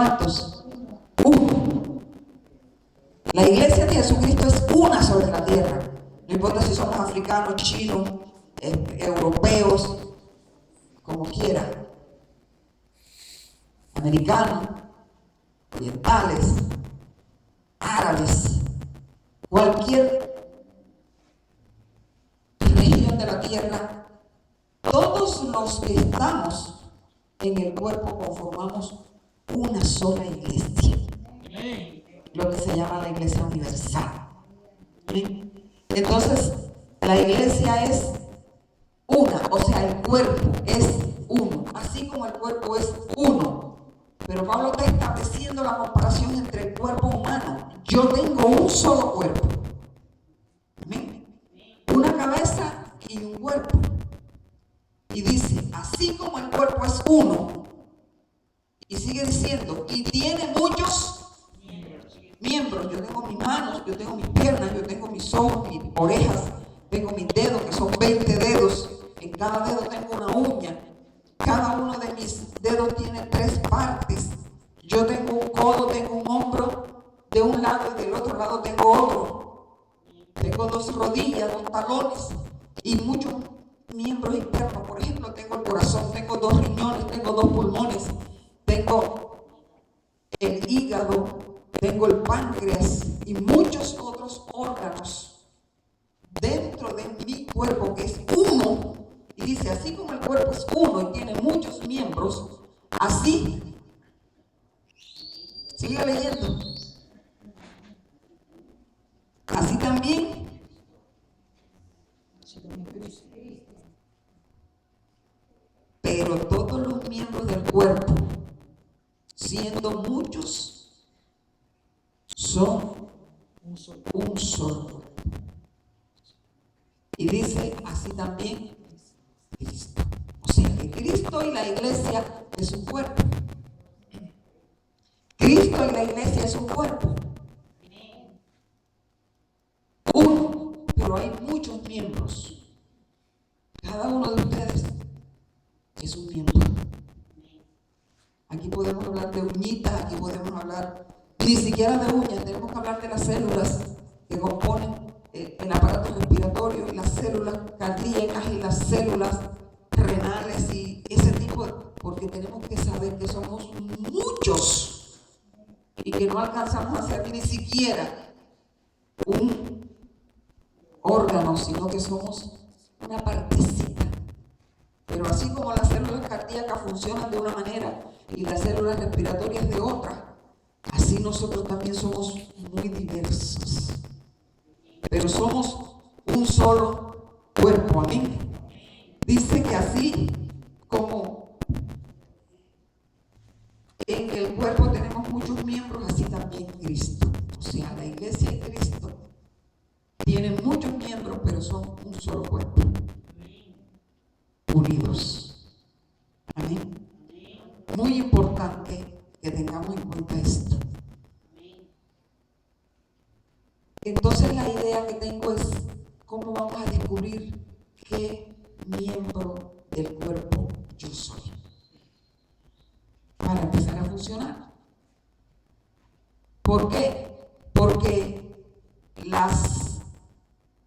¿Cuántos? Uno. La iglesia de Jesucristo es una sobre la tierra. No importa si somos africanos, chinos, europeos, como quiera, americanos, orientales, árabes, cualquier región de la tierra, todos los que estamos en el cuerpo conformamos una sola iglesia, lo que se llama la iglesia universal. Entonces, la iglesia es una, o sea, el cuerpo es uno, así como el cuerpo es uno. Pero Pablo está estableciendo la comparación entre el cuerpo humano. Yo tengo un solo cuerpo, ¿amén? Una cabeza y un cuerpo. Y dice, así como el cuerpo es uno, y sigue diciendo, y tiene muchos miembros. Yo tengo mis manos, yo tengo mis piernas, yo tengo mis ojos, mis orejas, tengo mis dedos, que son 20 dedos. En cada dedo tengo una uña. Cada uno de mis dedos tiene 3 partes. Yo tengo un codo, tengo un hombro de un lado y del otro lado tengo otro. Tengo 2 rodillas, 2 talones y muchos miembros internos. Por ejemplo, tengo el corazón, tengo 2 riñones, tengo 2 pulmones, tengo el hígado, tengo el páncreas y muchos otros órganos dentro de mi cuerpo, que es uno. Y dice, así como el cuerpo es uno y tiene muchos miembros, así, sigue leyendo, así también pero todos los miembros del cuerpo, siendo muchos, son un solo cuerpo. Y dice, así también Cristo. O sea que Cristo y la iglesia es un cuerpo. Cristo y la iglesia es un cuerpo. Uno, pero hay muchos miembros. Cada uno de ustedes es un miembro. Aquí podemos hablar de uñitas, aquí podemos hablar ni siquiera de uñas, tenemos que hablar de las células que componen el aparato respiratorio, y las células cardíacas y las células renales y ese tipo, porque tenemos que saber que somos muchos y que no alcanzamos a ser ni siquiera un órgano, sino que somos una partecita. Pero así como las células cardíacas funcionan de una manera y las células respiratorias de otra, así nosotros también somos muy diversos. Pero somos un solo cuerpo, amén. Dice que así como en el cuerpo tenemos muchos miembros, así también Cristo. O sea, la iglesia y Cristo tienen muchos miembros, pero son un solo cuerpo, unidos. Amén. Muy importante que tengamos en cuenta esto. Entonces la idea que tengo es cómo vamos a descubrir qué miembro del cuerpo yo soy para empezar a funcionar. ¿Por qué? Porque las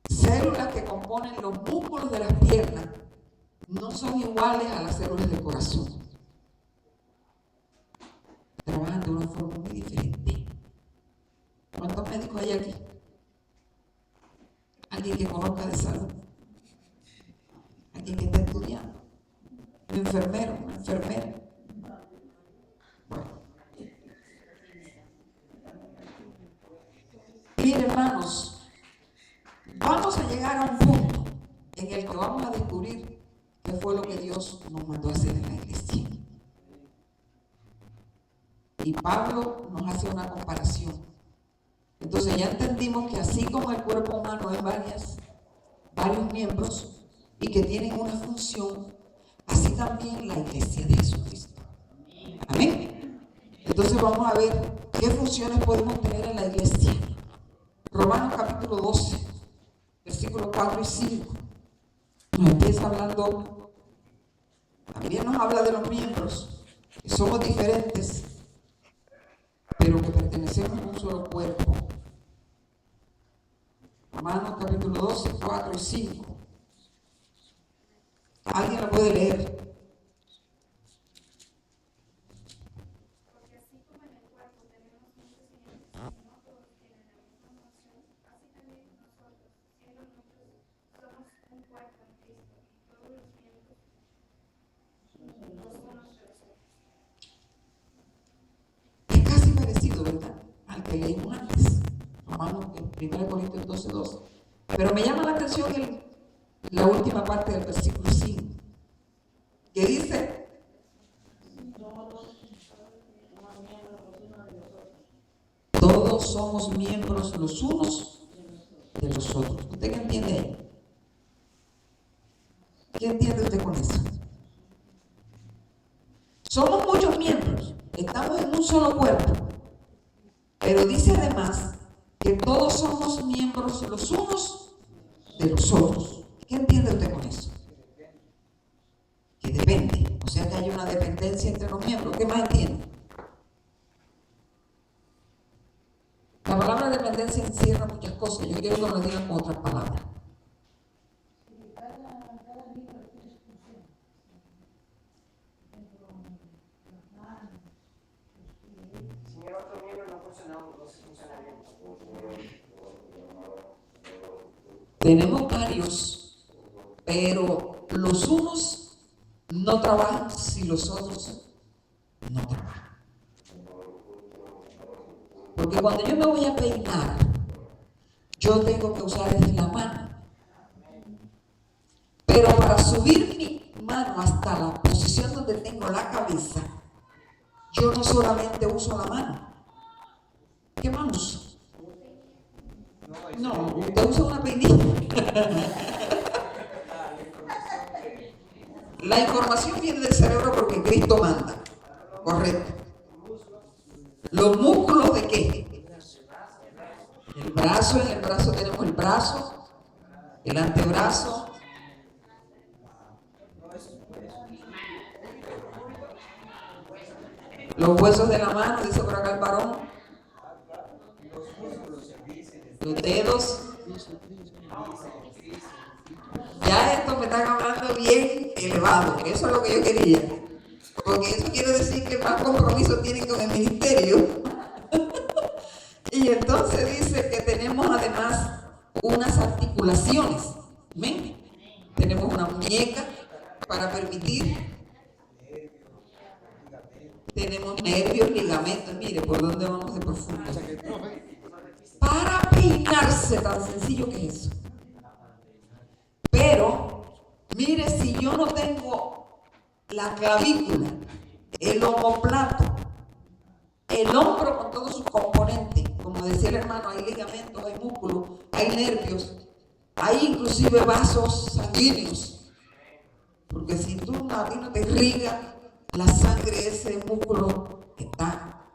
células que componen los músculos de las piernas no son iguales a las células del corazón. Trabajan de una forma muy diferente. ¿Cuántos médicos hay aquí? Alguien que conozca de salud, alguien que esté estudiando, un enfermero, una enfermera. Bueno, miren, hermanos, vamos a llegar a un punto en el que vamos a descubrir qué fue lo que Dios nos mandó a hacer en la iglesia. Y Pablo nos hace una comparación. Entonces ya entendimos que así como el cuerpo humano es varios miembros y que tienen una función, así también la iglesia de Jesucristo. Amén. Entonces vamos a ver qué funciones podemos tener en la iglesia. Romanos capítulo 12, versículos 4 y 5. Nos empieza hablando, también nos habla de los miembros, que somos diferentes. pero que pertenecemos a un solo cuerpo. Romanos capítulo 12, 4 y 5. ¿Alguien lo puede leer? Es casi parecido, ¿verdad?, al que leímos antes, Romanos, 1 Corintios 12, 12. Pero me llama la atención la última parte del versículo 5, que dice: todos somos miembros los unos de los otros. ¿Usted qué entiende ahí? ¿Qué entiende usted con eso? Somos muchos miembros, estamos en un solo cuerpo, pero dice además que todos somos miembros los unos de los otros. ¿Qué entiende usted con eso? Que depende, o sea que hay una dependencia entre los miembros. ¿Qué más entiende? La palabra dependencia encierra muchas cosas. Yo quiero que lo digan con otras palabras. Tenemos varios, pero los unos no trabajan si los otros no trabajan. Porque cuando yo me voy a peinar, yo tengo que usar la mano. Pero para subir mi mano hasta la posición donde tengo la cabeza, yo no solamente uso la mano. ¿Qué más uso? No, usted usa una peinilla. La información viene del cerebro porque Cristo manda. Correcto. ¿Los músculos de qué? El brazo. En el brazo tenemos el brazo, el antebrazo, los huesos de la mano, dice por acá el varón, los dedos. Ya esto me están hablando bien elevado, eso es lo que yo quería, porque eso quiere decir que más compromiso tienen con el ministerio. Y entonces dice que tenemos además unas articulaciones. ¿Ven? Tenemos una muñeca para permitir. Tenemos nervios, ligamentos. Mire por dónde vamos de profundo. Para peinarse, tan sencillo que es eso. Pero, mire, si yo no tengo la clavícula, el omoplato, el hombro con todos sus componentes, como decía el hermano, hay ligamentos, hay músculos, hay nervios, hay inclusive vasos sanguíneos, porque si tú a ti no te irriga la sangre, ese músculo está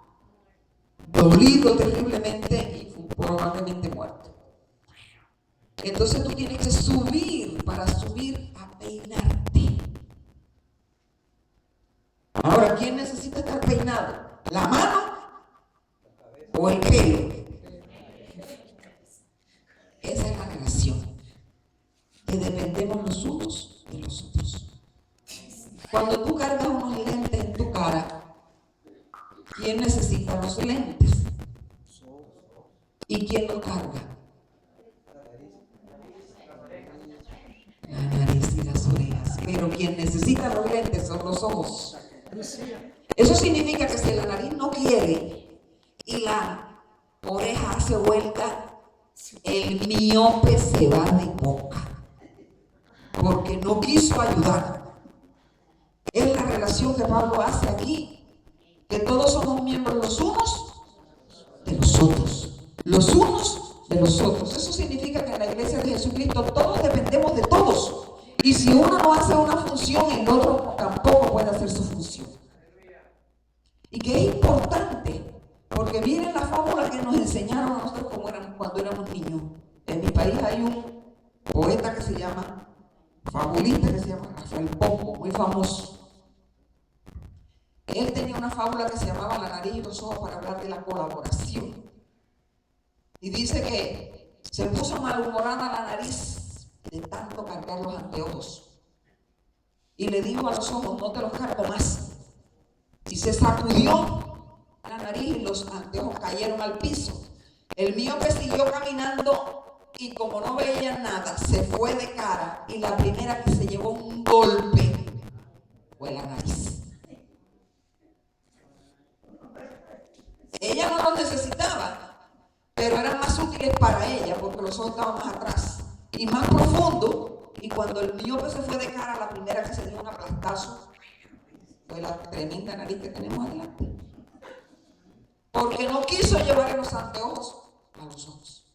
dolido terriblemente y probablemente muerto. Entonces tú tienes que subir, para subir a peinarte. Ahora, ¿quién necesita estar peinado? ¿La mano o el pelo? Esa es la relación, que dependemos los unos de los otros. Cuando tú cargas unos lentes en tu cara, ¿quién necesita los lentes? ¿Y quién los carga? La nariz y las orejas. Pero quien necesita los lentes son los ojos. Eso significa que si la nariz no quiere y la oreja hace vuelta, el miope se va de boca porque no quiso ayudar. Es la relación que Pablo hace aquí, que todos somos miembros los unos de los otros, los unos de los otros. Eso significa que en la iglesia de Jesucristo todos dependemos de todos, y si uno no hace una función, el otro tampoco puede hacer su función. Y que es importante, porque miren la fábula que nos enseñaron a nosotros cuando éramos niños. En mi país hay un poeta que se llama, fabulista que se llama Rafael Pombo, muy famoso. Él tenía una fábula que se llamaba La nariz y los ojos para hablar de la colaboración. Y dice que se puso malhumorada la nariz de tanto cargar los anteojos. Y le dijo a los ojos, no te los cargo más. Y se sacudió la nariz y los anteojos cayeron al piso. El míope siguió caminando y como no veía nada, se fue de cara. Y la primera que se llevó un golpe fue la nariz. Ella no los necesitaba, pero eran más útiles para ella porque los ojos estaban más atrás y más profundo. Y cuando el miope se fue de cara, la primera que se dio un aplastazo fue la tremenda nariz que tenemos adelante. Porque no quiso llevarle los anteojos a los ojos.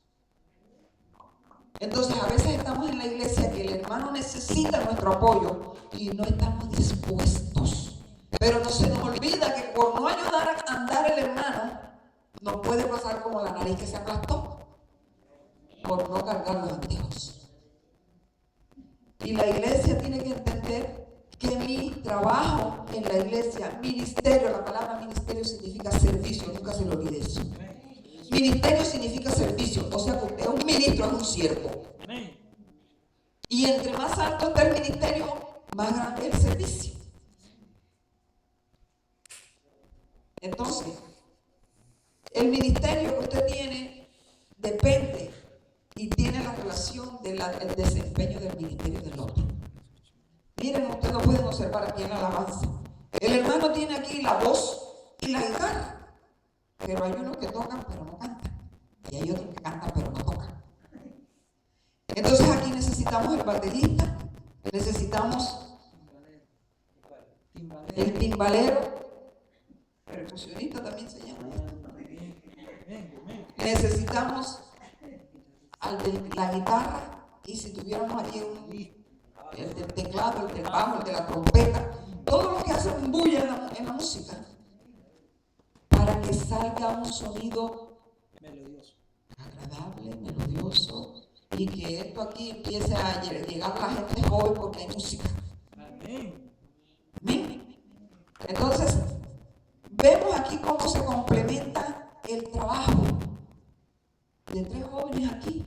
Entonces a veces estamos en la iglesia que el hermano necesita nuestro apoyo y no estamos dispuestos. Pero no se nos olvida que por no ayudar a andar el hermano, nos puede pasar como la nariz que se aplastó por no cargar los anteojos. Y la iglesia tiene que entender que mi trabajo en la iglesia, ministerio, la palabra ministerio significa servicio, nunca se lo olvide eso. Ministerio significa servicio, o sea que usted es un ministro, es un siervo. Y entre más alto está el ministerio, más grande es el servicio. Entonces, el ministerio que usted tiene depende y tiene la relación del desempeño del ministerio del otro. Miren, ustedes lo pueden observar aquí en la alabanza. El hermano tiene aquí la voz y la guitarra, pero hay unos que tocan pero no cantan, y hay otros que cantan pero no tocan. Entonces aquí necesitamos el baterista, necesitamos el timbalero, percusionista también se llama esto. Necesitamos al de la guitarra, y si tuviéramos aquí el del teclado, el del bajo, el de la trompeta, todos los que hacen bulla en la música, para que salga un sonido melodioso, agradable, melodioso, y que esto aquí empiece a llegar a la gente joven porque hay música. Amén. Entonces, vemos aquí cómo se complementa el trabajo de tres jóvenes aquí,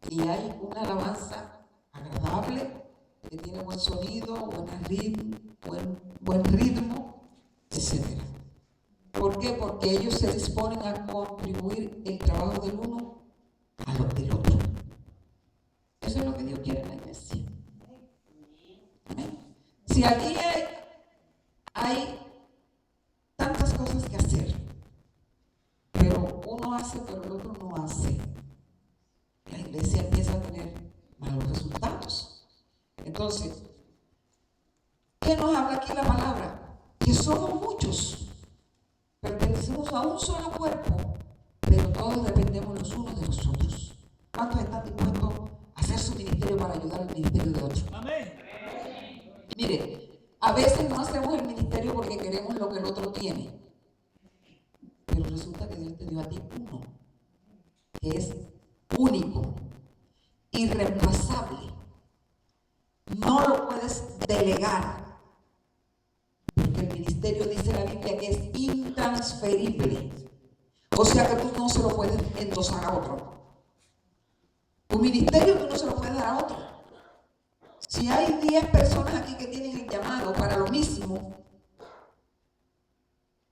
y hay una alabanza agradable que tiene buen sonido, buen ritmo, etc. ¿Por qué? Porque ellos se disponen a contribuir el trabajo del uno a lo del otro. Eso es lo que Dios quiere en la iglesia. ¿Amén? Si aquí hay tantas cosas que hacer, pero uno hace pero el otro no hace, la iglesia empieza a tener malos resultados. Entonces, ¿qué nos habla aquí la palabra? Que somos muchos, pertenecemos a un solo cuerpo, pero todos dependemos los unos de los otros. ¿Cuántos están dispuestos a hacer su ministerio para ayudar al ministerio de otros? Amén. Mire, a veces no hacemos el ministerio porque queremos lo que el otro tiene, pero resulta que Dios te dio a ti uno, que es único, irreemplazable. No lo puedes delegar, porque el ministerio, dice la Biblia, que es intransferible. O sea que tú no se lo puedes endosar a otro. Tu ministerio tú no se lo puedes dar a otro. Si hay 10 personas aquí que tienen el llamado para lo mismo,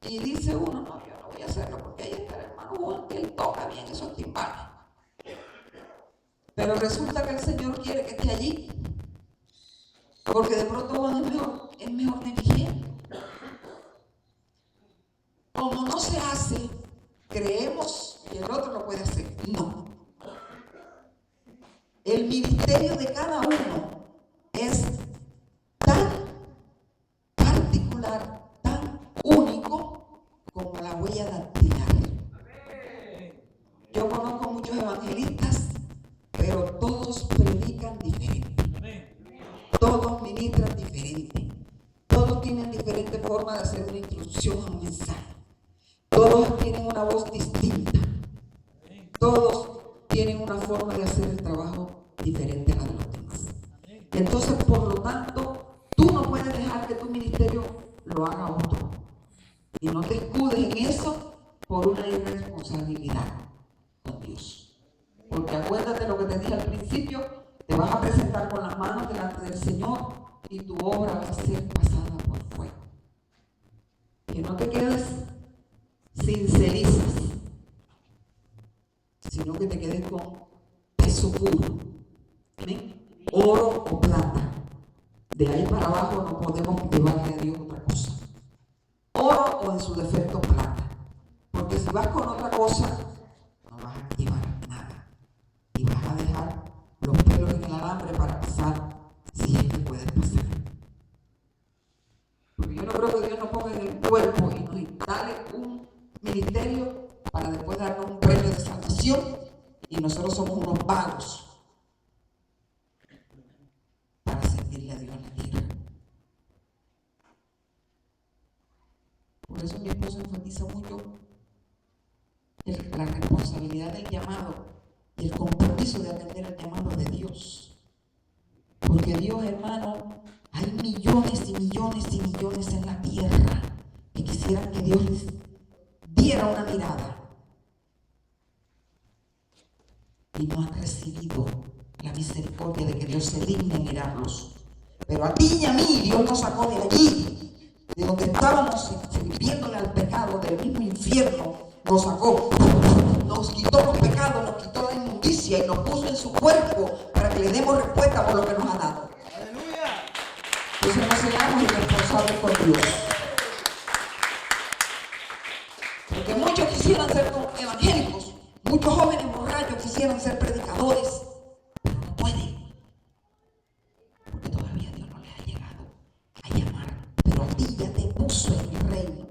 y dice uno, no, yo no voy a hacerlo porque ahí está el hermano Juan, que él toca bien esos timbales. Pero resulta que el Señor quiere que esté allí, porque de pronto Juan es mejor dirigir. Como no se hace, creemos que el otro lo puede hacer. No. El ministerio de cada uno es tan particular, tan único como la huella dactilar. Yo conozco muchos evangelistas, pero todos predican diferente. Todos ministran diferente. Todos tienen diferente forma de hacer una introducción a un mensaje. Todos tienen una voz distinta. Todos tienen una forma de hacer el trabajo diferente a la de los demás. Entonces, por lo tanto, tú no puedes dejar que tu ministerio lo haga otro. por una irresponsabilidad con Dios. Porque acuérdate lo que te dije al principio, te vas a presentar con las manos delante del Señor y tu obra va a ser pasada por fuego. Que no te quedes sin cenizas, sino que te quedes con peso puro. ¿Amén? Oro o plata. De ahí para abajo no podemos llevarle a Dios otra cosa. Oro o en su defecto plata. Porque si vas con otra cosa, no vas a llevar nada. Y vas a dejar los pelos en el alambre para pasar, si es que puedes pasar. Porque yo no creo que Dios nos ponga en el cuerpo y nos instale un ministerio para después darnos un premio de salvación y nosotros somos unos vagos para servirle a Dios en la tierra. Por eso mi esposo enfatiza mucho la responsabilidad del llamado y el compromiso de atender al llamado de Dios. Porque Dios, hermano, hay millones y millones y millones en la tierra que quisieran que Dios les diera una mirada y no han recibido la misericordia de que Dios se digne mirarlos. Pero a ti y a mí Dios nos sacó de allí, de donde estábamos sirviéndole al pecado, del mismo infierno. Nos sacó, nos quitó los pecados, nos quitó la inmundicia y nos puso en su cuerpo para que le demos respuesta por lo que nos ha dado. ¡Aleluya! Entonces no seamos irresponsables con Dios. Porque muchos quisieran ser evangélicos, muchos jóvenes borrachos quisieran ser predicadores, pero no pueden. Porque todavía Dios no les ha llegado a llamar. Pero a ti ya te puso en el reino.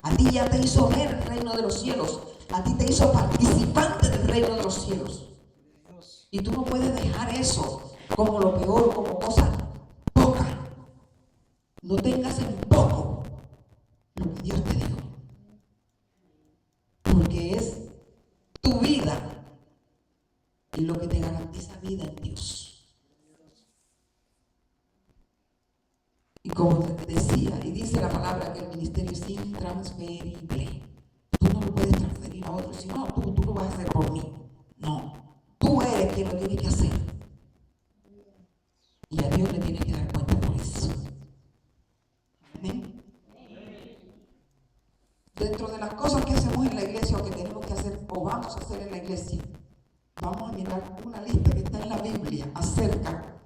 A ti ya te hizo ver el reino de los cielos. A ti te hizo participante del reino de los cielos. Y tú no puedes dejar eso como lo peor, como cosa poca. No tengas en poco lo que Dios te dio. Porque es tu vida y lo que te garantiza vida en Dios. Y como te decía, y dice la palabra que el ministerio es intransferible. Tú no lo puedes transferir a otro, si no, tú lo vas a hacer por mí. No, tú eres quien lo tiene que hacer. Y a Dios le tienes que dar cuenta por eso. Amén. Dentro de las cosas que hacemos en la iglesia o que tenemos que hacer o vamos a hacer en la iglesia, vamos a mirar una lista que está en la Biblia acerca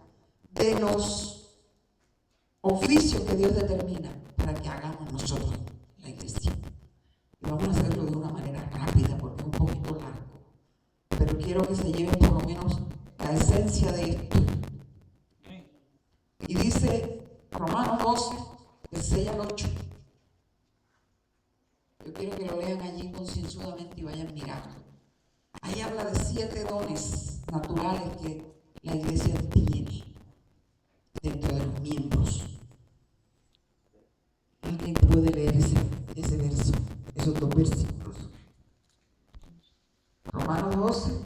de los oficios que Dios determina para que hagamos nosotros la iglesia. Y vamos a hacerlo de una manera rápida porque es un poquito largo. Pero quiero que se lleven por lo menos la esencia de esto. Y dice Romanos 12, del 6 al 8. Yo quiero que lo lean allí concienzudamente y vayan mirando. Ahí habla de 7 dones naturales que la iglesia tiene dentro de los miembros. ¿Alguien puede leer ese verso, esos 2 versículos? Romanos 12,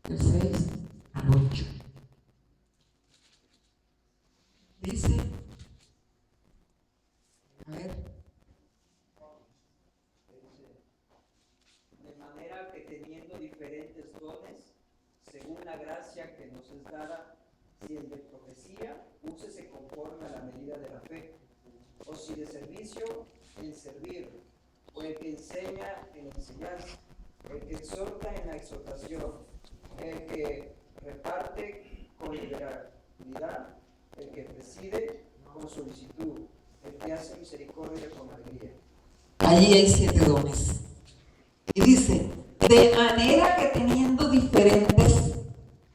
del 6 al 8. Dice, a ver. De manera que teniendo diferentes dones, según la gracia que nos es dada, si el de profecía, úsese conforme a la medida de la fe, o si de servicio, en servir, o el que enseña, en enseñar, el que exhorta, en la exhortación, el que reparte con liberalidad, el que preside con solicitud, el que hace misericordia con alegría. Allí hay 7 dones. Y dice, de manera que teniendo diferentes,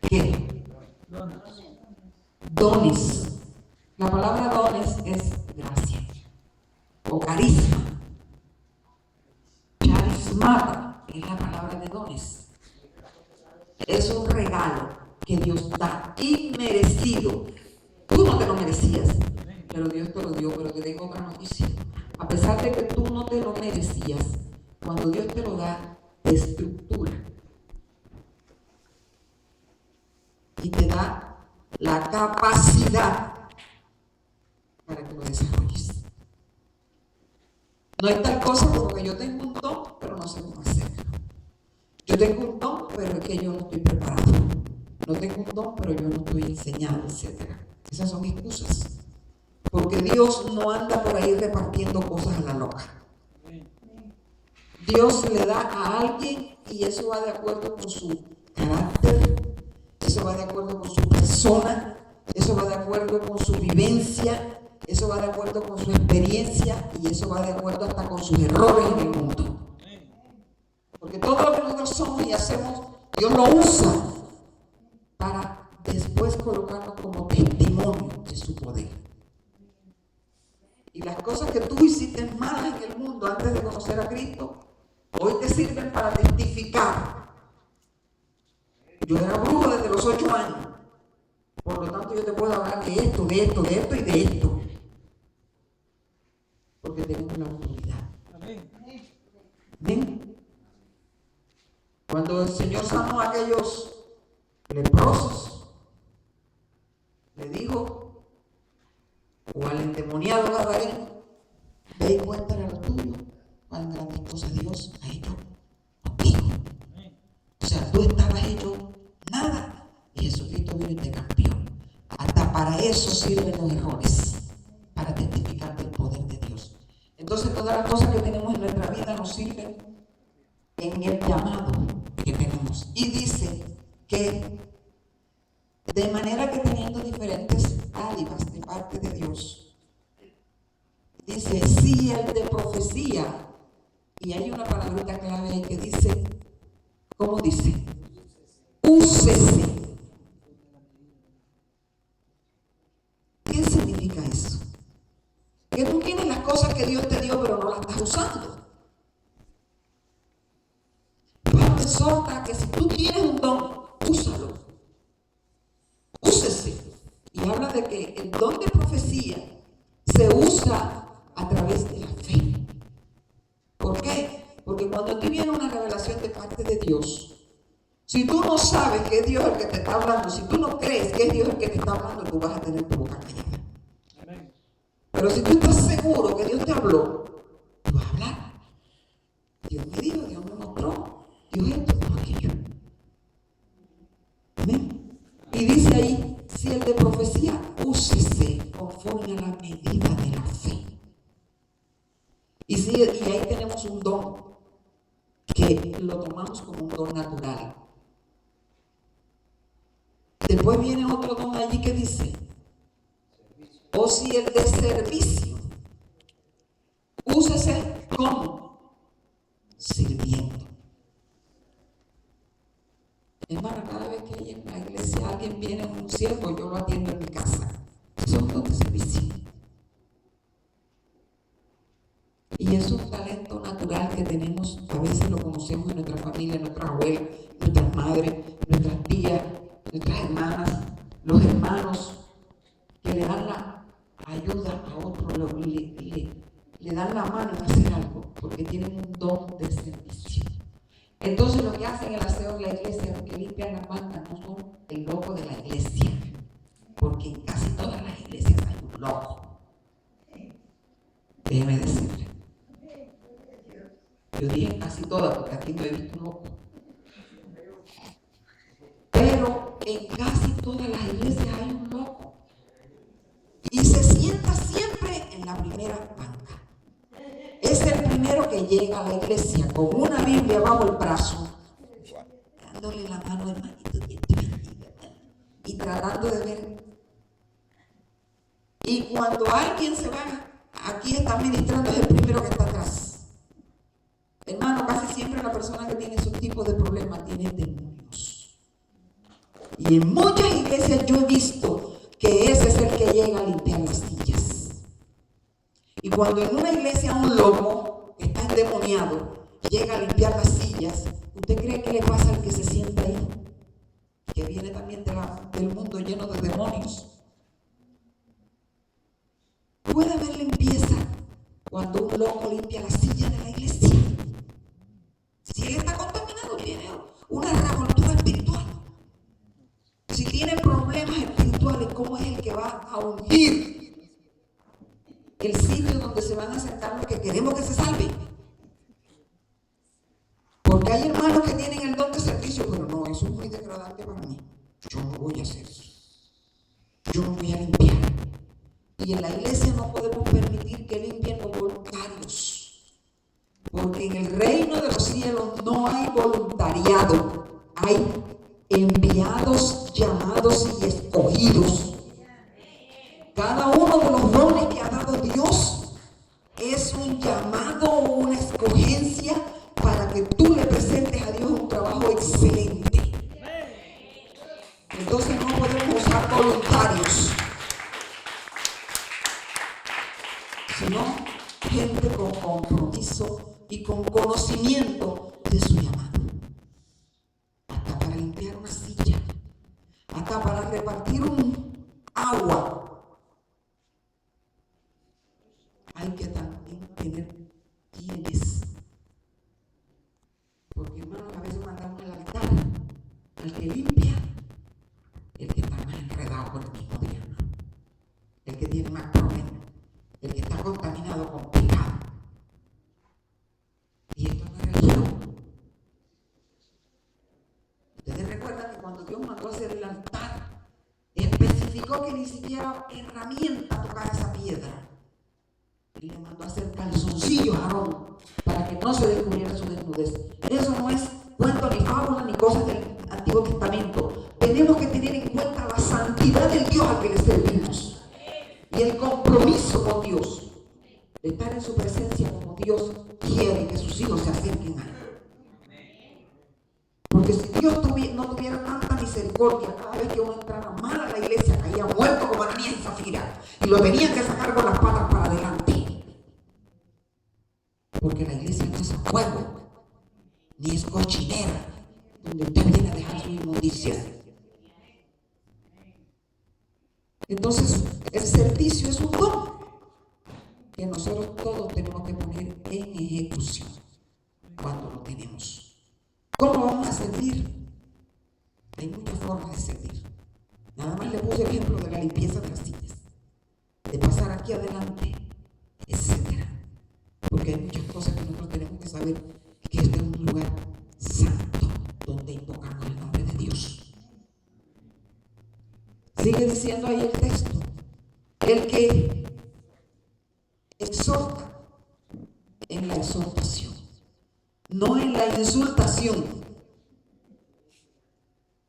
¿qué? Dones. La palabra dones es gracia o carisma. Charismata es la palabra de dones. Es un regalo que Dios da inmerecido. Tú no te lo merecías, pero Dios te lo dio. Pero te tengo otra noticia. A pesar de que tú no te lo merecías, cuando Dios te lo da, te estructura y te da la capacidad para que lo desarrolles. No hay tal cosa como que yo tengo un don, pero no sé cómo hacerlo. Yo tengo un don, pero es que yo no estoy preparado. No tengo un don, pero yo no estoy enseñado, etc. Esas son excusas. Porque Dios no anda por ahí repartiendo cosas a la loca. Dios le da a alguien y eso va de acuerdo con su carácter, eso va de acuerdo con su persona, eso va de acuerdo con su vivencia, eso va de acuerdo con su experiencia y eso va de acuerdo hasta con sus errores en el mundo. Porque todo lo que nosotros somos y hacemos, Dios lo usa para después colocarnos como testimonio de su poder. Y las cosas que tú hiciste malas en el mundo antes de conocer a Cristo, hoy te sirven para testificar. Yo era brujo desde los 8 años. Por lo tanto, yo te puedo hablar de esto, de esto, de esto y de esto. Porque tenemos la autoridad. ¿Ven? Cuando el Señor sanó a aquellos leprosos, le dijo, o al endemoniado Gadareno, ve y cuéntale a lo tuyo cuán grandes cosas Dios ha hecho contigo. O sea, tú estabas hecho nada y Jesucristo vino y te cambió. Hasta para eso sirven los errores, para testificar del poder de Dios. Entonces todas las cosas que tenemos en nuestra vida nos sirven en el llamado que tenemos. Y dice que de manera que teniendo diferentes dádivas de parte de Dios, dice, si el de profecía, y hay una palabrita clave ahí que dice, ¿cómo dice? Úsese. ¿Qué significa eso? Que tú tienes las cosas que Dios te dio, pero no las estás usando. Pablo exhorta que si tú tienes un don, úsalo. Úsese. Y habla de que el don de profecía se usa a través de la fe. ¿Por qué? Porque cuando te viene una revelación de parte de Dios, si tú no sabes que es Dios el que te está hablando, si tú no crees que es Dios el que te está hablando, tú vas a tener tu boca callada. Pero si tú estás seguro que Dios te habló, tú vas a hablar. Dios me dijo, Dios me mostró, Dios esto, Dios aquello. ¿Ven? Y dice ahí, si el de profecía, úsese conforme a la medida de la fe. Y ahí tenemos un don que lo tomamos como un don natural. Después viene otro don allí que dice, o si el de servicio, úsese como sirviendo. Hermano, cada vez que en la iglesia alguien viene en un siervo, yo lo atiendo en mi casa. Eso es un don de servicio. Y es un talento natural que tenemos, a veces lo conocemos en nuestra familia, en nuestras abuelas, nuestras madres, nuestras tías, nuestras hermanas, los hermanos que le dan la ayuda a otro, le dan la mano en hacer algo, porque tienen un don de servicio. Entonces lo que hacen el aseo en la iglesia, los que limpian las bancas, no son el loco de la iglesia, porque en casi todas las iglesias hay un loco. Déjeme decirle. Yo dije casi todas, porque aquí no he visto un loco. Pero en casi todas las iglesias hay un loco. Y se sienta siempre en la primera banca. Es el primero que llega a la iglesia con una Biblia bajo el brazo, dándole la mano, hermanito, Dios te bendiga, y tratando de ver. Y cuando alguien se va, aquí está ministrando, es el primero que está atrás. Hermano, casi siempre la persona que tiene esos tipos de problemas tiene demonios. Y en muchas iglesias yo he visto que ese es el que llega a limpiar las sillas. Y cuando en una iglesia un loco que está endemoniado llega a limpiar las sillas, ¿usted cree que le pasa al que se sienta ahí? Que viene también del mundo lleno de demonios. Puede haber limpieza cuando un loco limpia las sillas de la iglesia. Si él está contaminado, tiene una revoltura espiritual. Si tiene problemas espirituales, ¿cómo es el que va a ungir el sitio donde se van a sentar los que queremos que se salven? ¿Por Porque hay hermanos que tienen el don de servicio, pero no, eso es muy degradante para mí. Yo no voy a hacer eso. Yo no voy a limpiar. Y en la iglesia no podemos permitir que limpien los voluntarios. Porque en el reino de los cielos no hay voluntariado. Hay enviados, llamados y escogidos. Cada uno de los dones que ha dado Dios es un llamado o una escogencia para que tú le presentes a Dios un trabajo excelente. Entonces no podemos usar voluntarios, sino gente con compromiso y con conocimiento de su llamado. Hasta para limpiar una silla, hasta para repartir un agua. Hay que también tener quienes. Porque hermanos, a veces mandamos al altar al que limpia, el que está más enredado por el mismo diablo, el que tiene más problemas, el que está contaminado con pecado. Y esto no es religión. Ustedes recuerdan que cuando Dios mandó a hacer el altar, especificó que ni siquiera herramienta tocara esa piedra. Y le mandó a hacer calzoncillos a Aarón para que no se descubriera su desnudez. Eso no es cuento ni fábula ni cosas del Antiguo Testamento. Tenemos que tener en cuenta la santidad del Dios al que le servimos y el compromiso con Dios de estar en su presencia como Dios quiere que sus hijos se acerquen a Él. Porque si Dios no tuviera tanta misericordia, cada vez que uno entraba mal a la iglesia caía muerto como Ananías y Zafira y lo tenían que sacar con las patas para adelante. Porque la iglesia no es juego, ni es cochinera, donde usted viene a dejar su inmundicia. Entonces, el servicio es un don que nosotros todos tenemos que poner en ejecución cuando lo tenemos. ¿Cómo vamos a servir? Hay muchas formas de servir. Nada más le puse el ejemplo de la limpieza de las sillas, de pasar aquí adelante, etc. Porque hay muchas cosas que nosotros tenemos que saber que este es un lugar santo donde invocamos el nombre de Dios. Sigue diciendo ahí el texto: el que exhorta en la exhortación, no en la insultación,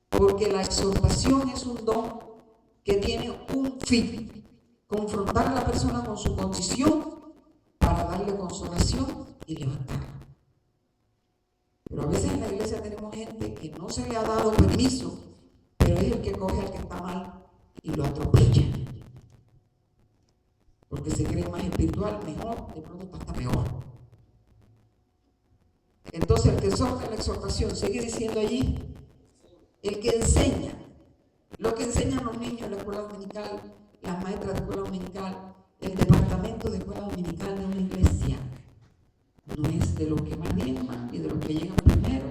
porque la exhortación es un don que tiene un fin: confrontar a la persona con su condición para darle consolación y levantarla. Pero a veces en la iglesia tenemos gente que no se le ha dado permiso, pero es el que coge al que está mal y lo atropella. Porque se cree más espiritual, mejor, de pronto está peor. Entonces el que exhorta la exhortación, sigue diciendo allí, el que enseña, lo que enseñan los niños en la escuela dominical, las maestras de escuela dominical, el departamento de escuela dominical de una iglesia, no es de los que más diezman, ni de los que llegan primero,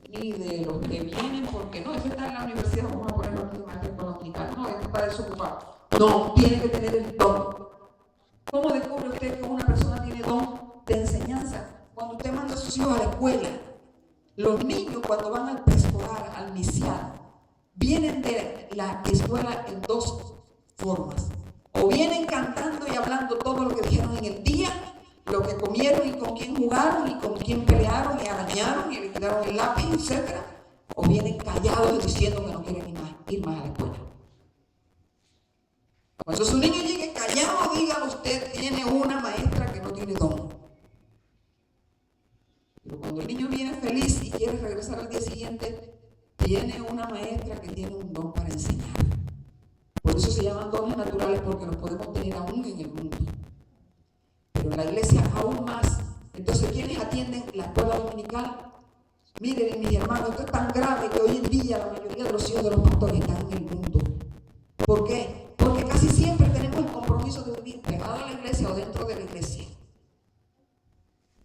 ni de los que vienen porque no, eso está en la universidad, vamos a ponerlo en la escuela dominical, no, esto está desocupado. No, tiene que tener el don. ¿Cómo descubre usted que una persona tiene don de enseñanza? Cuando usted manda a sus hijos a la escuela, los niños cuando van al preescolar, al inicial, vienen de la escuela en dos formas. O vienen cantando y hablando todo lo que dijeron en el día, lo que comieron y con quién jugaron y con quién pelearon y arañaron y le tiraron el lápiz, etc. O vienen callados diciendo que no quieren ir más a la escuela. Cuando su niño llegue callado, dígale: usted tiene una maestra que no tiene don. Pero cuando el niño viene feliz y quiere regresar al día siguiente, tiene una maestra que tiene un don para enseñar. Por eso se llaman dones naturales, porque los podemos tener aún en el mundo. Pero en la iglesia aún más. Entonces, ¿quiénes atienden la escuela dominical? Miren, mis hermanos, esto es tan grave que hoy en día la mayoría de los hijos de los pastores están en el mundo. ¿Por qué? Porque casi siempre tenemos el compromiso de vivir pegado a la iglesia o dentro de la iglesia.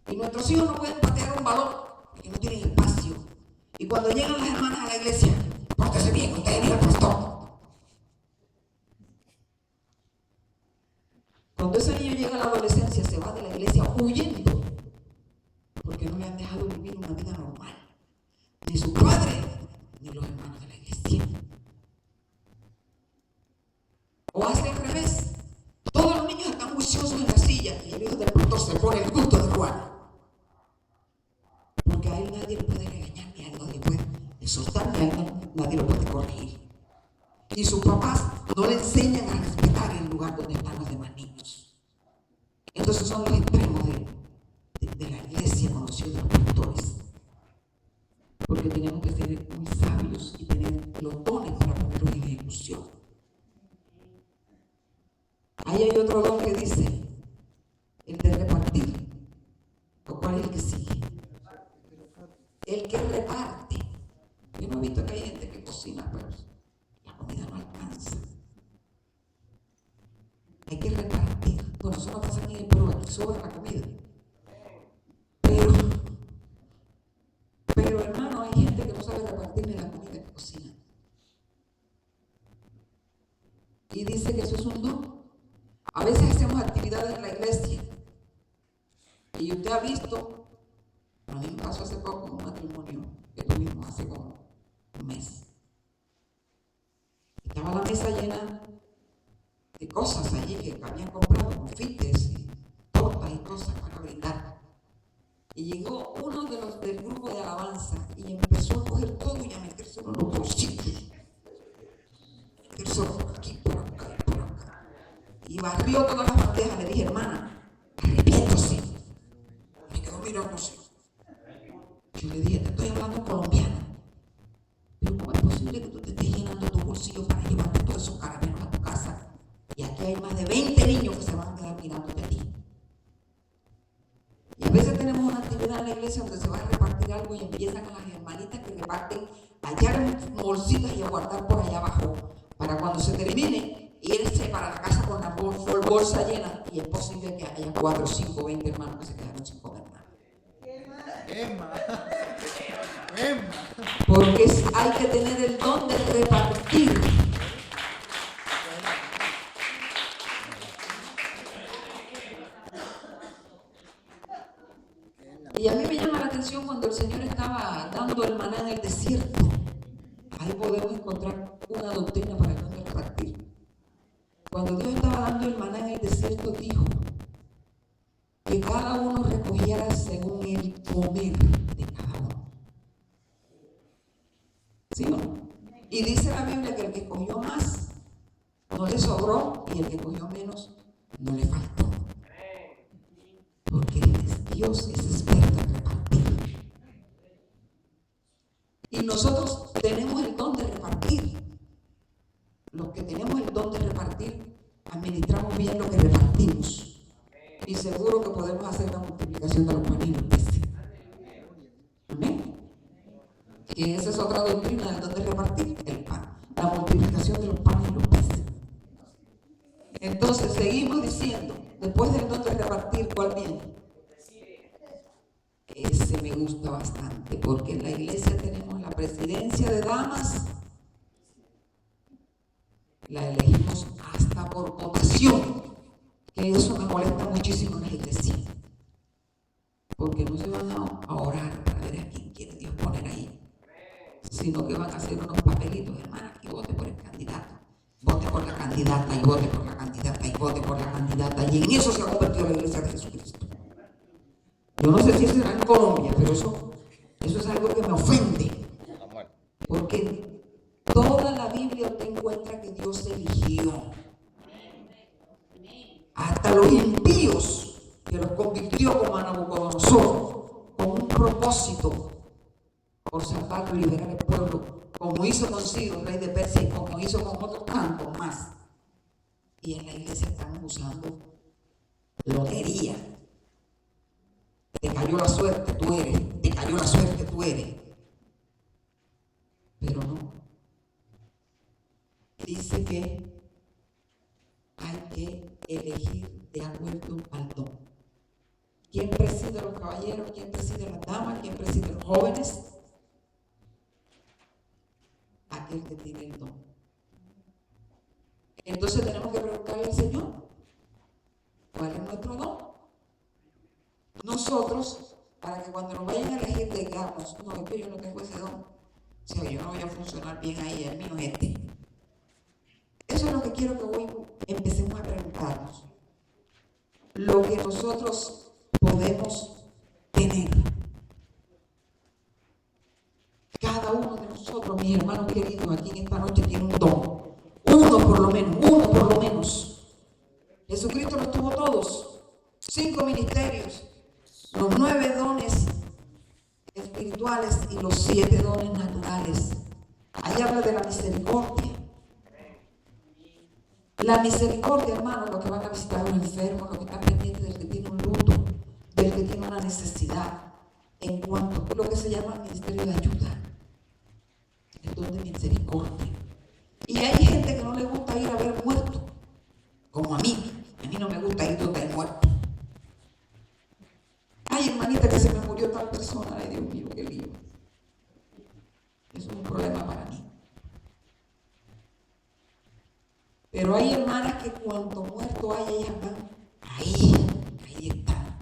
Y nuestros hijos no pueden patear un balón porque no tienen espacio. Y cuando llegan las hermanas a la iglesia, pórtese bien, usted es el pastor. Cuando ese niño llega a la adolescencia, se va de la iglesia huyendo porque no le han dejado vivir una vida normal. él nadie le puede regañar, ni a él nadie puede exhortar, ni a él nadie lo puede corregir. Y sus papás no le enseñan a respetar el lugar donde están los demás niños. Entonces son los extremos de la iglesia conocida de los pastores. Porque tenemos que ser muy sabios y tener los dones para ponerlos en ejecución. Ahí hay otro don que dice, el de repartir. ¿O cuál es el que sigue? El que reparte. Yo no he visto que hay gente que cocina, pero la comida no alcanza. Hay que repartir. Bueno, eso no pasa en el Perú, aquí sobra la comida. Pero hermano, hay gente que no sabe repartir ni la comida que cocina. Y dice que eso es un don. A veces hacemos actividades en la iglesia. Y usted ha visto, a mí me pasó hace poco un matrimonio que tuvimos hace como un mes. Estaba la mesa llena de cosas allí que habían comprado, confites y tortas y cosas para brindar. Y llegó uno de los del grupo de alabanza y empezó a coger todo y a meterse en los bolsillos. Meterse por aquí, por acá y por acá. Y barrió todas las bandejas. Le dije, hermana, arrepiéntose. Me quedó mirándose. Yo le dije, te estoy hablando en colombiano. Pero ¿cómo es posible que tú te estés llenando tu bolsillo para llevarte todos esos caramelos a tu casa? Y aquí hay más de 20 niños que se van a quedar mirándote a ti. Y a veces tenemos una actividad en la iglesia donde se va a repartir algo y empiezan a las hermanitas que reparten a hallar en bolsitas y a guardar por allá abajo. Para cuando se termine, irse para la casa con la bolsa llena. Y es posible que haya 4, 5, 20 hermanos que se quedaron sin comer nada. Porque hay que tener el don de repartir. Y a mí me llama la atención cuando el Señor estaba dando el maná en el desierto. Ahí podemos encontrar una doctrina para el don de repartir. Cuando Dios estaba dando el maná en el desierto, dijo que cada uno recogiera según el comer de cada uno. ¿Sí o no? Y dice la Biblia que el que cogió más no le sobró y el que cogió menos no le faltó. Porque Dios es experto en repartir. Y nosotros tenemos el don de repartir. Los que tenemos el don de repartir, administramos bien lo que repartimos. Y seguro que podemos hacer la multiplicación de los panes y los peces. Amén. Que esa es otra doctrina del don de repartir, el pan. La multiplicación de los panes y los peces. Entonces seguimos diciendo, después del don de repartir, ¿cuál viene? Ese me gusta bastante, porque en la iglesia tenemos la presidencia de damas, la elegimos hasta por votación, que eso me molesta muchísimo en la iglesia, porque no se van a orar para ver a quién quiere Dios poner ahí, sino que van a hacer unos papelitos, hermana, y vote por el candidato, vote por la candidata, y vote por la candidata, y vote por la candidata, y en eso se ha convertido la iglesia de Jesucristo. Yo no sé si será en Colombia, pero eso es algo que me ofende. Porque toda la Biblia usted encuentra que Dios eligió. Hasta los impíos, que los convirtió como a Nabucodonosor, con un propósito, por salvar y liberar al pueblo, como hizo con Ciro, rey de Persia, y como hizo con otros tantos más. Y en la iglesia estamos usando lotería. Te cayó la suerte, tú eres. Te cayó la suerte, tú eres. Pero no. Dice que hay que elegir de acuerdo al don. ¿Quién preside a los caballeros? ¿Quién preside a las damas? ¿Quién preside a los jóvenes? Aquel que tiene el don. Entonces tenemos que preguntarle al Señor, ¿cuál es nuestro don? Nosotros, para que cuando nos vayan a elegir digamos, no, es que yo no tengo ese don. O sea, yo no voy a funcionar bien ahí, el mío es este. Eso es lo que quiero que hoy empecemos a preguntarnos. Lo que nosotros podemos tener. cada uno de nosotros, mis hermanos queridos, aquí en esta noche tiene un don. Uno por lo menos. Jesucristo los tuvo todos. 5 ministerios, los 9 dones espirituales y los 7 dones naturales. Ahí habla de la misericordia. La misericordia, hermano, los que van a visitar a un enfermo, los que están pendientes del que tiene un luto, del que tiene una necesidad, en cuanto a lo que se llama el ministerio de ayuda, el don de misericordia. Y hay gente que no le gusta ir a ver muertos, como a mí no me gusta ir donde hay muertos. Ay, hermanita, que se me murió tal persona, ay Dios mío, qué lío. Eso es un problema para mí. Pero hay hermanas que cuando muerto hay, ellas van ahí están.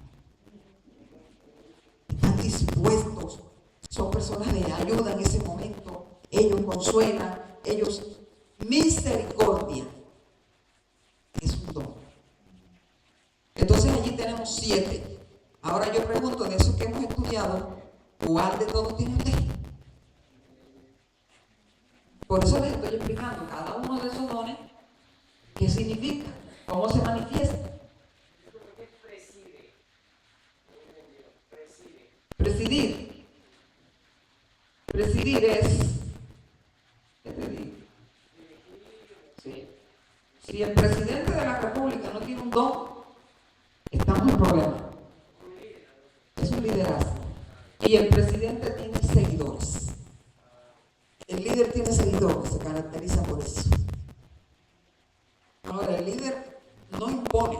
Están dispuestos. Son personas de ayuda en ese momento. Ellos consuelan, ellos misericordia. Es un don. Entonces allí tenemos 7. Ahora yo pregunto, de esos que hemos estudiado, ¿cuál de todos tiene usted? Por eso les estoy explicando cada uno de esos dones. ¿Qué significa? ¿Cómo se manifiesta? Presidir. Presidir es, ¿qué te digo? Sí. Si el presidente de la República no tiene un don, estamos en problema. Es un liderazgo. Y el presidente tiene seguidores. El líder tiene seguidores, se caracteriza por eso. Ahora, el líder no impone,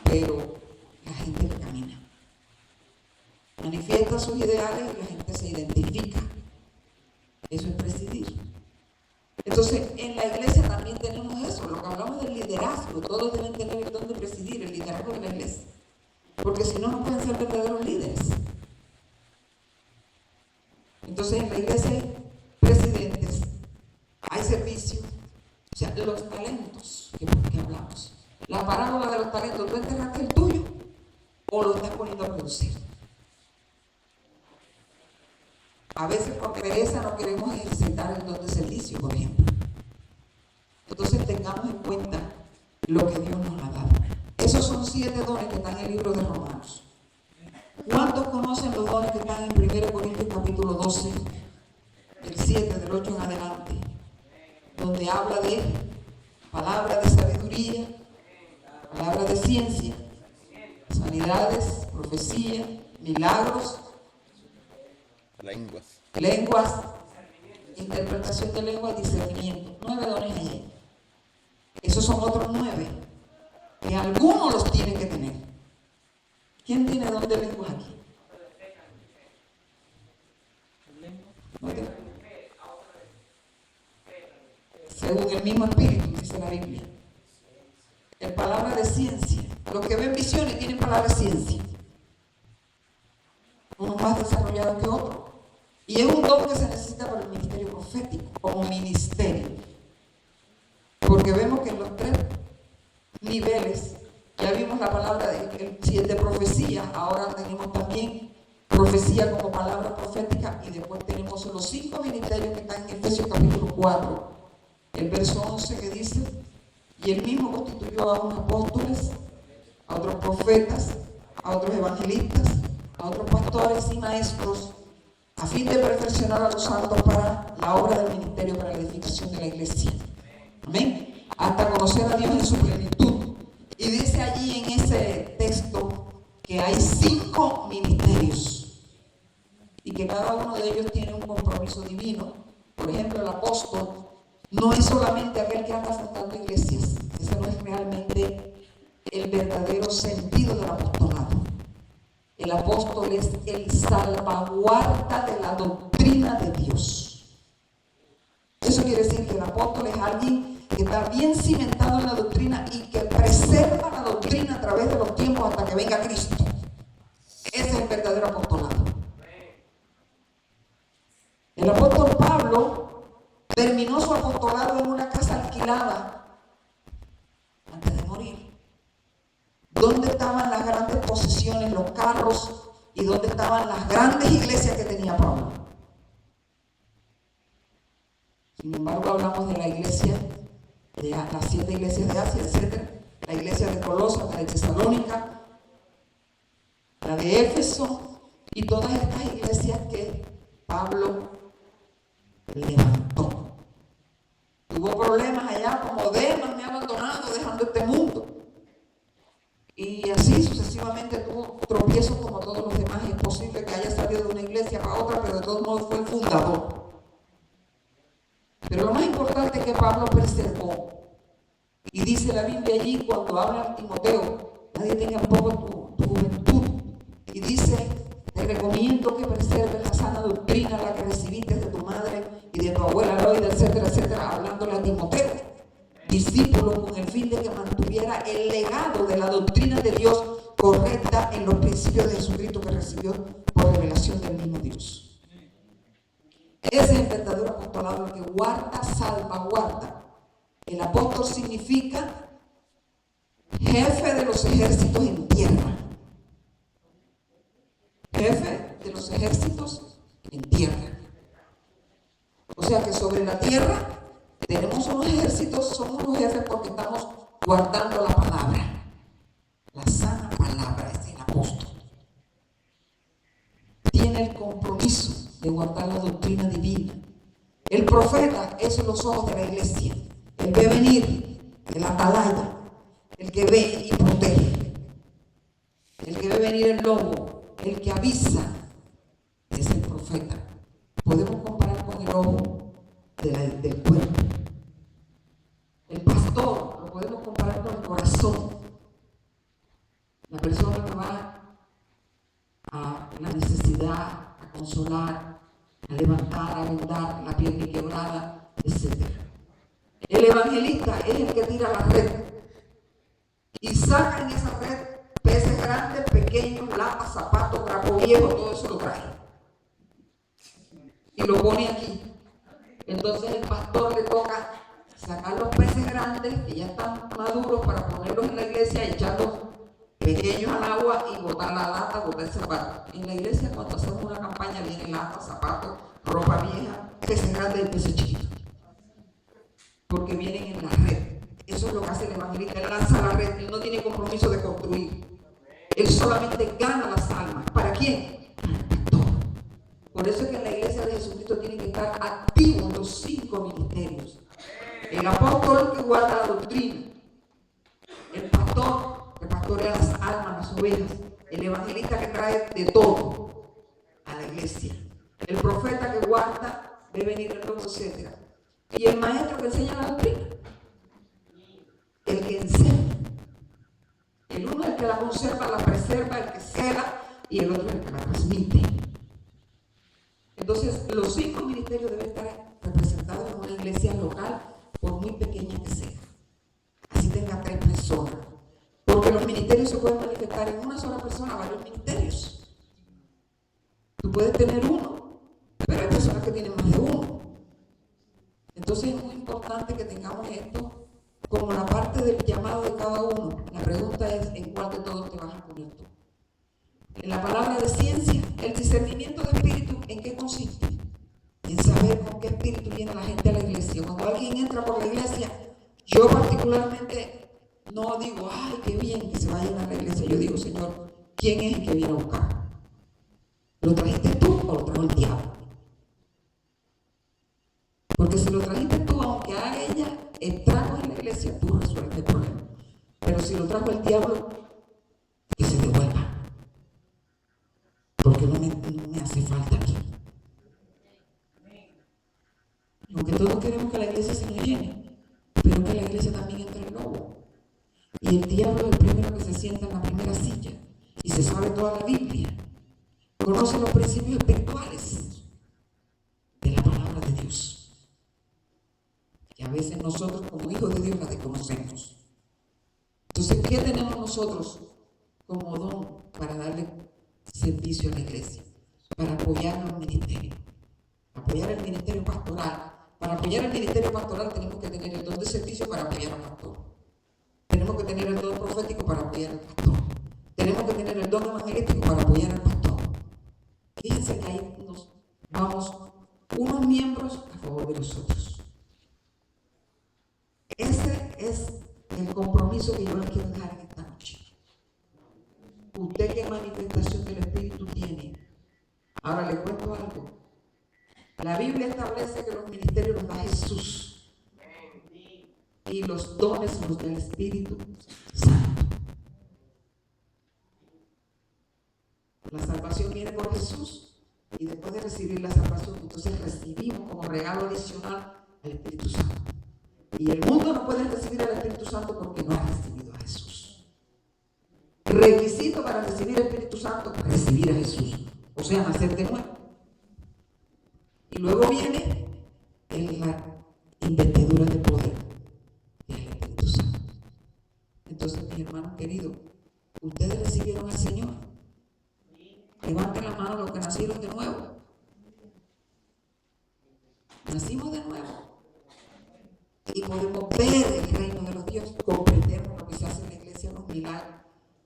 pero la gente le camina. Manifiesta sus ideales y la gente se identifica. Eso es presidir. Entonces, en la iglesia también tenemos eso, lo que hablamos del liderazgo. Todos deben tener el don de presidir, el liderazgo de la iglesia. Porque si no, no pueden ser verdaderos líderes. Entonces, en la iglesia hay presidentes, hay servicios, o sea, los talentos que hablamos. La parábola de los talentos, ¿tú enterraste el tuyo o lo estás poniendo a producir? A veces por pereza no queremos ejercitar el don de servicio, por ejemplo. Entonces tengamos en cuenta lo que Dios nos ha dado. Esos son 7 dones que están en el libro de Romanos. ¿Cuántos conocen los dones que están en 1 Corintios capítulo 12, del 7, del 8 en adelante? Donde habla de palabra de sabiduría, palabra de ciencia, sanidades, profecía, milagros, lenguas, interpretación de lenguas, discernimiento. 9 dones allí. Esos son otros 9 que algunos los tienen que tener. ¿Quién tiene don de lenguas aquí? Según el mismo espíritu, dice la Biblia. En palabra de ciencia. Los que ven visiones tienen palabra de ciencia. Uno más desarrollado que otro. Y es un don que se necesita para el ministerio profético, como ministerio. Porque vemos que en los 3 niveles, ya vimos la palabra si es de profecía, ahora tenemos también profecía como palabra profética, y después tenemos los 5 ministerios que están en Efesios capítulo 4, el verso 11, que dice: y él mismo constituyó a unos apóstoles, a otros profetas, a otros evangelistas, a otros pastores y maestros, a fin de perfeccionar a los santos para la obra del ministerio, para la edificación de la iglesia. Amén. Hasta conocer a Dios en su plenitud. Y dice allí en ese texto que hay 5 ministerios y que cada uno de ellos tiene un compromiso divino. Por ejemplo, el apóstol no es solamente aquel que anda fundando iglesias. Ese no es realmente el verdadero sentido del apostolado. El apóstol es el salvaguarda de la doctrina de Dios. Eso quiere decir que el apóstol es alguien que está bien cimentado en la doctrina y que preserva la doctrina a través de los tiempos hasta que venga Cristo. Ese es el verdadero apostolado. El apóstol Pablo terminó su apostolado en una casa alquilada antes de morir. ¿Dónde estaban las grandes posesiones, los carros ¿Y dónde estaban las grandes iglesias que tenía Pablo? Sin embargo, hablamos de la iglesia, de las 7 iglesias de Asia, etc. La iglesia de Colosas, la de Tesalónica, la de Éfeso y todas estas iglesias que Pablo levantó. Tuvo problemas allá, como Demas me ha abandonado dejando este mundo. Y así sucesivamente tuvo tropiezos como todos los demás. Es posible que haya salido de una iglesia para otra, pero de todos modos fue el fundador. Pero lo más importante es que Pablo preservó. Y dice la Biblia allí cuando habla a Timoteo, nadie tenga poco tu juventud. Y dice, te recomiendo que preserves la sana doctrina, la que recibiste de tu madre y de tu abuela Loida, etcétera, etcétera, hablándole a Timoteo, discípulo, con el fin de que mantuviera el legado de la doctrina de Dios correcta en los principios de Jesucristo que recibió por revelación del mismo Dios. Ese es el verdadero apostolado, el que guarda, salvaguarda. El apóstol significa jefe de los ejércitos en tierra. Jefe de los ejércitos en tierra. O sea que sobre la tierra tenemos unos ejércitos, somos unos jefes porque estamos guardando la palabra. La sana palabra es el apóstol. Tiene el compromiso de guardar la doctrina divina. El profeta es los ojos de la iglesia. El ve venir, el atalaya, el que ve y protege. El que ve venir el lobo, el que avisa, es el profeta. Podemos comparar con el ojo del cuerpo. El pastor lo podemos comparar con el corazón. La persona que va a la necesidad, a consolar, a levantar, a vendar la pierna quebrada, etc. El evangelista es el que tira la red y saca en esa red peces grandes, pequeños, latas, zapatos, trapo viejo, todo eso lo trae y lo pone aquí. Entonces el pastor le toca sacar los peces grandes que ya están maduros para ponerlos en la iglesia, echarlos pequeños al agua y botar la lata, botar el zapato. En la iglesia cuando hacemos una campaña vienen latas, zapatos, ropa vieja, peces grandes y peces chiquitos. Porque vienen en la red. Eso es lo que hace el evangelista. Él lanza la red, él no tiene compromiso de construir. Él solamente gana las almas. ¿Para quién? Para el pastor. Por eso es que en la iglesia de Jesucristo tienen que estar activos los 5 ministerios. El apóstol que guarda la doctrina. El pastor que pastorea las almas, las ovejas. El evangelista que trae de todo a la iglesia. El profeta que guarda, ve venir el lobo, etc. Y el maestro que enseña la doctrina. El que enseña. El uno es el que la conserva, la preserva, el que cela, y el otro es el que la transmite. Entonces, los 5 ministerios deben estar representados en una iglesia local, por muy pequeña que sea. Así tenga 3 personas. Porque los ministerios se pueden manifestar en una sola persona, varios ministerios. Tú puedes tener uno, pero hay personas que tienen más de uno. Entonces es muy importante que tengamos esto como la parte del llamado de cada uno. La pregunta es, ¿en cuál de todos te vas a poner tú? En la palabra de ciencia, el discernimiento de espíritu, ¿en qué consiste? En saber con qué espíritu viene la gente a la iglesia. Cuando alguien entra por la iglesia, yo particularmente no digo, ay, qué bien que se vayan a la iglesia. Yo digo, Señor, ¿quién es el que viene a buscar? ¿Lo trajiste tú o lo trajo el diablo? Porque si lo trajiste tú, aunque haga ella estragos en la iglesia, tú resuelves el problema. Pero si lo trajo el diablo, que se devuelva. Porque no me hace falta aquí. Aunque todos queremos que la iglesia se nos llene, pero que la iglesia también entre el lobo. Y el diablo es el primero que se sienta en la primera silla y se sabe toda la Biblia. Conoce los principios espirituales de la palabra de Dios. Y a veces nosotros como hijos de Dios la desconocemos. Entonces, ¿qué tenemos nosotros como don para darle servicio a la iglesia? Para apoyar al ministerio. Apoyar el ministerio pastoral. Para apoyar el ministerio pastoral tenemos que tener el don de servicio para apoyar al pastor. Tenemos que tener el don profético para apoyar al pastor. Tenemos que tener el don evangelístico para apoyar al pastor. manifestación del Espíritu tiene. Ahora le cuento algo. La Biblia establece que los ministerios los da Jesús y los dones los del Espíritu Santo. La salvación viene por Jesús y después de recibir la salvación, entonces recibimos como regalo adicional al Espíritu Santo. Y el mundo no puede recibir al Espíritu Santo porque no ha recibido a Jesús. Requisito para recibir el Espíritu Santo, recibir a Jesús. O sea, nacer de nuevo. Y luego viene la investidura de poder del Espíritu Santo. Entonces, mis hermanos queridos, ustedes recibieron al Señor. Levanten la mano los que nacieron de nuevo. Nacimos de nuevo. Y podemos ver el reino de los dioses, comprendemos lo que se hace en la iglesia, los milagros.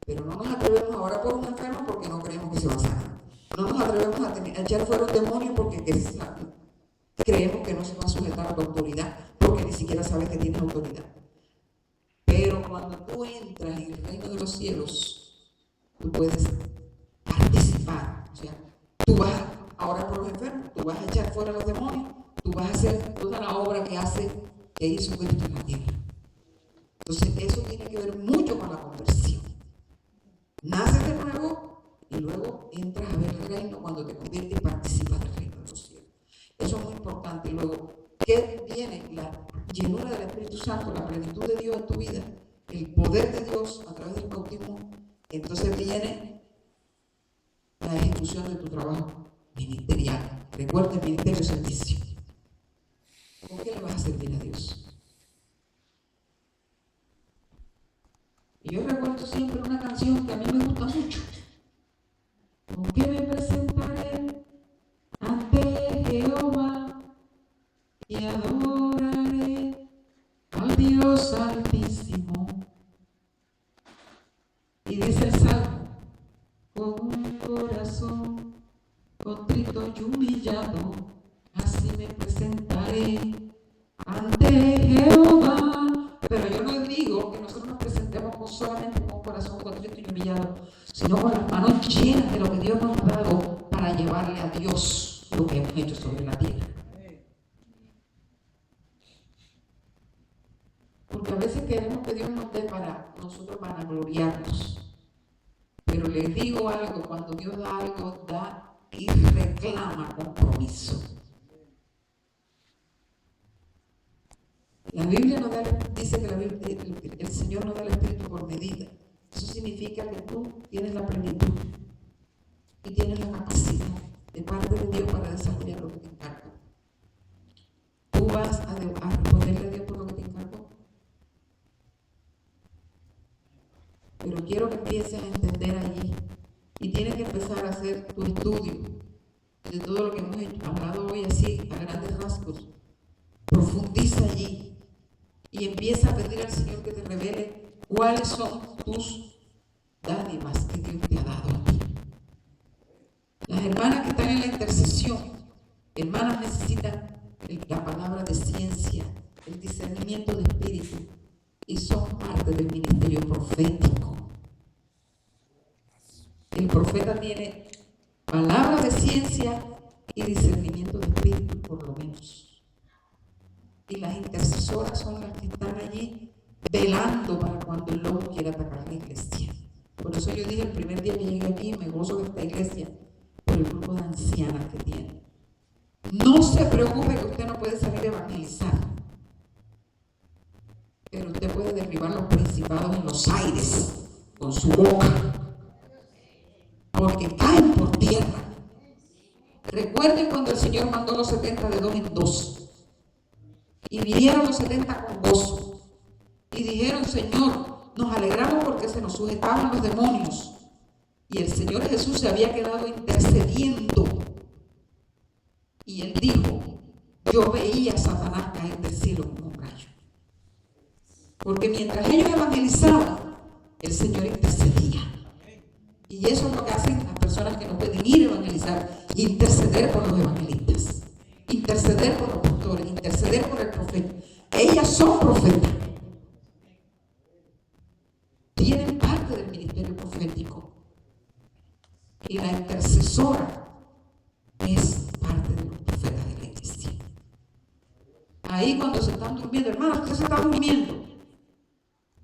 Pero no nos atrevemos ahora por un enfermo porque no creemos que se va a sanar. No nos atrevemos a echar fuera un demonio porque creemos que no se va a sujetar a la autoridad, porque ni siquiera sabes que tiene autoridad. Pero cuando tú entras en el reino de los cielos, tú puedes participar. O sea, tú vas a orar por los enfermos, tú vas a echar fuera los demonios, tú vas a hacer toda la obra que hizo Cristo en la tierra. Entonces, eso tiene que ver mucho con la conversión. Naces de nuevo y luego entras a ver el reino cuando te conviertes y participas del reino de los cielos. Eso es muy importante. Y luego, ¿qué viene? La llenura del Espíritu Santo, la plenitud de Dios en tu vida, el poder de Dios a través del bautismo. Entonces viene la ejecución de tu trabajo ministerial. Recuerda, el ministerio es servicio. ¿Con qué le vas a servir a Dios? Y yo recuerdo siempre una canción que a mí me gusta mucho. ¿Con qué me presentaré ante Jehová y adoraré al Dios Altísimo? Y dice el Salmo, con un corazón contrito y humillado, así me presentaré ante Jehová. Pero yo no digo que nosotros nos presentemos solamente con un corazón contrito y humillado, sino con las manos llenas de lo que Dios nos ha dado para llevarle a Dios lo que hemos hecho sobre la tierra. Porque a veces queremos que Dios nos dé para nosotros vanagloriarnos. Pero les digo algo, cuando Dios da algo, da y reclama compromiso. La Biblia dice que el Señor nos da el Espíritu por medida. Eso significa que tú tienes la plenitud y tienes la capacidad de parte de Dios para desarrollar lo que te encargó. ¿Tú vas a responderle a Dios por lo que te encargó? Pero quiero que empieces a entender allí y tienes que empezar a hacer tu estudio de todo lo que hemos hablado hoy así, a grandes rasgos. Profundiza allí. Y empieza a pedir al Señor que te revele cuáles son tus dádivas que Dios te ha dado a ti. Las hermanas que están en la intercesión, hermanas, necesitan la palabra de ciencia, el discernimiento de espíritu, y son parte del ministerio profético. El profeta tiene palabra de ciencia y discernimiento de espíritu, por lo menos. Y las intercesoras son las que están allí velando para cuando el lobo quiera atacar la iglesia. Por eso yo dije el primer día que llegué aquí, me gozo de esta iglesia por el grupo de ancianas que tiene. No se preocupe que usted no puede salir a evangelizar, pero usted puede derribar los principados en los aires con su boca, porque caen por tierra. Recuerden cuando el Señor mandó los 70 de 2 en 2. Y vinieron los 70 con gozo. Y dijeron, Señor, nos alegramos porque se nos sujetaban los demonios. Y el Señor Jesús se había quedado intercediendo. Y Él dijo, yo veía a Satanás caer del cielo como un rayo. Porque mientras ellos evangelizaban, el Señor intercedía. Y eso es lo que hacen las personas que no pueden ir a evangelizar, interceder por los evangelistas, interceder por los pastores, interceder por el profeta. Ellas son profetas. Tienen parte del ministerio profético. Y la intercesora es parte de los profetas de la iglesia. Ahí cuando se están durmiendo, hermanos, usted se está durmiendo.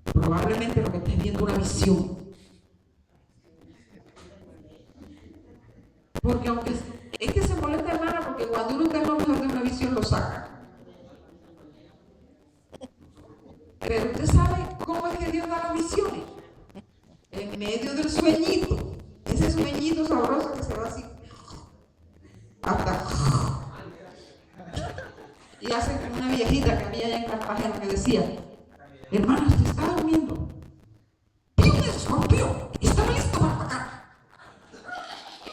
Probablemente lo que estés viendo es una visión. Porque aunque es que se molesta, hermana, porque cuando uno está en lo mejor de una visión lo saca. Pero usted sabe cómo es que Dios da las visiones. En medio del sueñito. Ese sueñito sabroso que se va así. Hasta. Y hace como una viejita que había allá en Cartagena que decía: hermana, usted está durmiendo. Vi un escorpión. Estaba listo para atacar.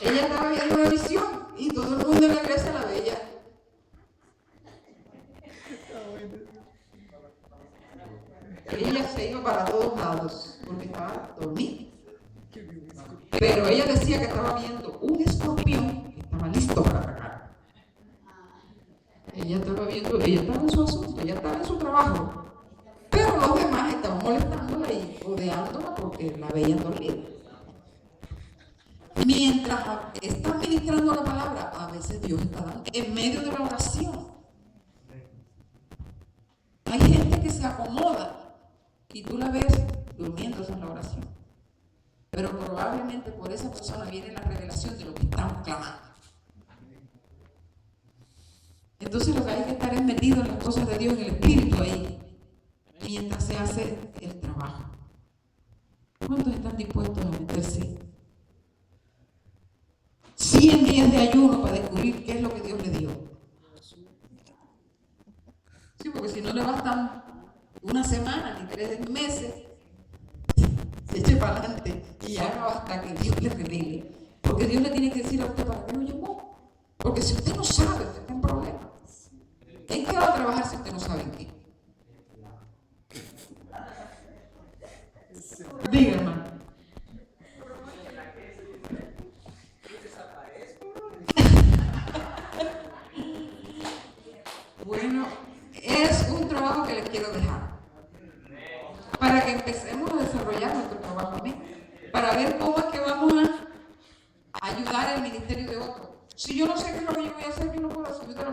Ella estaba viendo una visión y todo el mundo en la iglesia la veía. Ella se iba para todos lados porque estaba dormida. Pero ella decía que estaba viendo un escorpión que estaba listo para atacar. Ella estaba viendo, ella estaba en su asunto, ella estaba en su trabajo. Pero los demás estaban molestándola y rodeándola porque la veían dormida. Mientras está ministrando la palabra, a veces Dios está dando en medio de la oración. Hay gente que se acomoda y tú la ves durmiéndose en la oración. Pero probablemente por esa persona viene la revelación de lo que estamos clamando. Entonces lo que hay que estar es metido en las cosas de Dios, en el Espíritu ahí, mientras se hace el trabajo. ¿Cuántos están dispuestos a meterse 100 días de ayuno para descubrir qué es lo que Dios le dio? Sí, porque si no le bastan una semana ni 3 meses, se eche para adelante y haga hasta que Dios le revele. Porque Dios le tiene que decir a usted para qué lo llamó. Porque si usted no sabe, usted está en problemas. ¿En qué va a trabajar si usted no sabe en qué? Diga, hermano. Bueno, es un trabajo que les quiero dejar. Para que empecemos a desarrollar nuestro trabajo, ¿sí? Para ver cómo es que vamos a ayudar al ministerio de otro. Si yo no sé qué es lo que yo voy a hacer, yo no puedo ayudar